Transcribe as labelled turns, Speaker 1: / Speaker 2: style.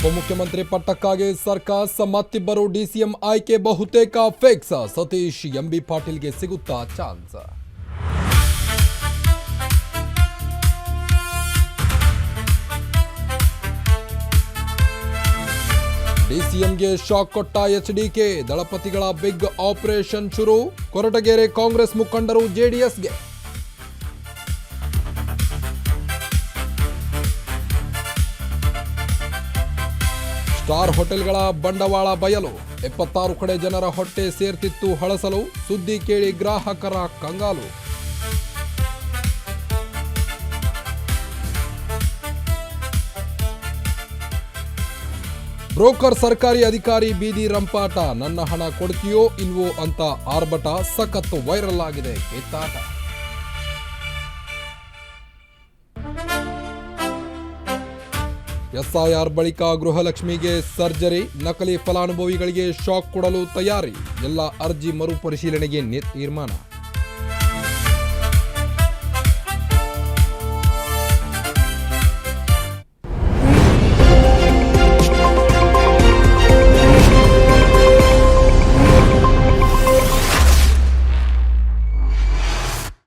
Speaker 1: ಉಪಮುಖ್ಯಮಂತ್ರಿ ಪಟ್ಟಕ್ಕಾಗಿ ಸರ್ಕಸ್, ಮತ್ತಿಬ್ಬರು ಡಿಸಿಎಂ ಆಯ್ಕೆ ಬಹುತೇಕ ಫಿಕ್ಸ್. ಸತೀಶ್ ಎಂಬಿ ಪಾಟೀಲ್ಗೆ ಸಿಗುತ್ತಾ ಚಾನ್ಸ್? ಡಿಸಿಎಂಗೆ ಶಾಕ್ ಕೊಟ್ಟ ಎಚ್ಡಿಕೆ, ದಳಪತಿಗಳ ಬಿಗ್ ಆಪರೇಷನ್ ಶುರು. ಕೊರಟಗೆರೆ ಕಾಂಗ್ರೆಸ್ ಮುಖಂಡರು ಜೆಡಿಎಸ್ಗೆ. ಸ್ಟಾರ್ ಹೋಟೆಲ್ಗಳ ಬಂಡವಾಳ ಬಯಲು, 76 ಕಡೆ ಜನರ ಹೊಟ್ಟೆ ಸೇರ್ತಿತ್ತು ಹಳಸಲು. ಸುದ್ದಿ ಕೇಳಿ ಗ್ರಾಹಕರ ಕಂಗಾಲು. ಬ್ರೋಕರ್ ಸರ್ಕಾರಿ ಅಧಿಕಾರಿ ಬೀದಿ ರಂಪಾಟ, ನನ್ನ ಹಣ ಕೊಡ್ತೀಯೋ ಇಲ್ವೋ ಅಂತ ಆರ್ಭಟ, ಸಖತ್ ವೈರಲ್ ಆಗಿದೆ ಕಿತ್ತಾಟ. ಎಸ್ಐಆರ್ ಬಳಿಕ ಗೃಹಲಕ್ಷ್ಮಿಗೆ ಸರ್ಜರಿ, ನಕಲಿ ಫಲಾನುಭವಿಗಳಿಗೆ ಶಾಕ್ ಕೊಡಲು ತಯಾರಿ. ಎಲ್ಲ ಅರ್ಜಿ ಮರುಪರಿಶೀಲನೆಗೆ ತೀರ್ಮಾನ.